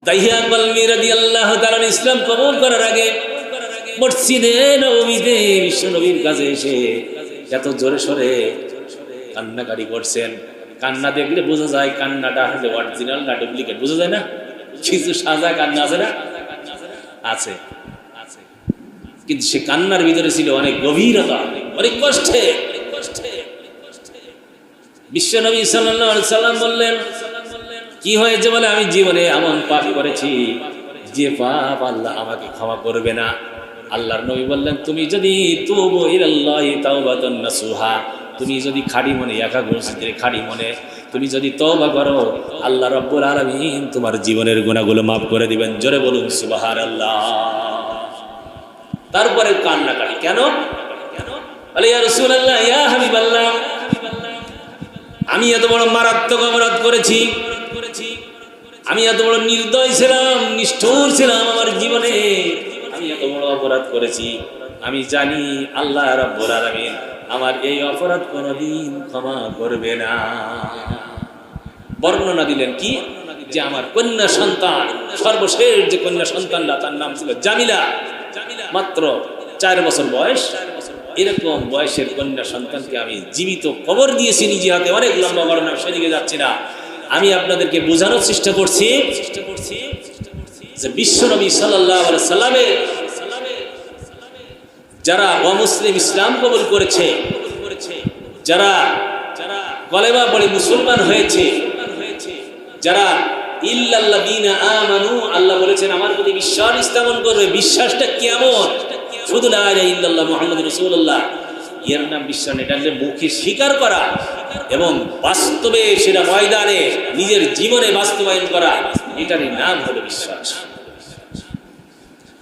দাহিয়া কলমি রাদিয়াল্লাহু তাআলা ইসলাম কবুল করার আগে মসজিদে নববীতে বিশ্ব নবীর কাছে এসে এত জোরে সরে কান্নাকারি করছেন। কান্না দেখলে বোঝা যায় কান্নাটা আসলে অরিজিনাল না ডুপ্লিকেট, বোঝা যায় না? কিছু সাজা কান্না আছে না? আছে, কিন্তু সে কান্নার ভিতরে ছিল অনেক গভীরতা, অনেক কষ্টে। বিশ্বনবী সাল্লাল্লাহু আলাইহি সাল্লাম বললেন, কি হয়েছে? বলে, আমি জীবনে এমন পাপ করেছি যে পাপ আল্লাহ আমাকে ক্ষমা করবে না। আল্লাহর নবী বললেন, তুমি যদি তুবু ইলাল্লাহি তাওবাতান নাসুহা, তুমি যদি খাঁটি মনে, একাগ্রচিত্তে খাঁটি মনে তুমি যদি তওবা করো, আল্লাহ রাব্বুল আলামিন তোমার জীবনের গুনাহগুলো মাফ করে দিবেন। জোরে বলুন সুবহানাল্লাহ। তারপরে কান্নাকাটি কেন? বলে, ইয়া রাসূলুল্লাহ, ইয়া হাবিবাল্লাহ, আমি এত বড় মারাত্মক অপরাধ করেছি, আমি এত বড় নির্দয় ছিলাম, নিষ্ঠুর ছিলাম আমার জীবনে, আমি এত বড় অপরাধ করেছি, আমি জানি আল্লাহ রাব্বুল আলামিন আমার এই অপরাধ কোনদিন ক্ষমা করবে না। বর্ণনা দিলেন কি? যে আমার কন্যা সন্তান, সর্বশেষ যে কন্যা সন্তানটা, তার নাম ছিল জামিলা, মাত্র 4 বছর বয়স। এরকম বয়সের কন্যা সন্তানকে আমি জীবিত কবর দিয়েছি নিজে হাতে। অনেক লম্বা বর্ণনা, সেদিকে যাচ্ছি না। আমি আপনাদেরকে বোঝানোর চেষ্টা করছি যে বিশ্বনবী সাল্লাল্লাহু আলাইহি সাল্লামের যারা অমুসলিম ইসলাম কবুল করেছে, যারা কলেমা পড়ে মুসলমান হয়েছে, যারা ইল্লাল্লাযীনা আমানু, আল্লাহ বলেছেন আমার প্রতি বিশ্বাস স্থাপন করবে। বিশ্বাসটা কেমন? শুধু লা ইলাহা ইল্লাল্লাহ মুহাম্মাদুর রাসূলুল্লাহ, এর নাম বিশ্বাস। এটা হচ্ছে মুখে স্বীকার করা এবং বাস্তবে সেটা ময়দানে নিজের জীবনে বাস্তবায়ন করা, এটারই নাম হলো বিশ্বাস।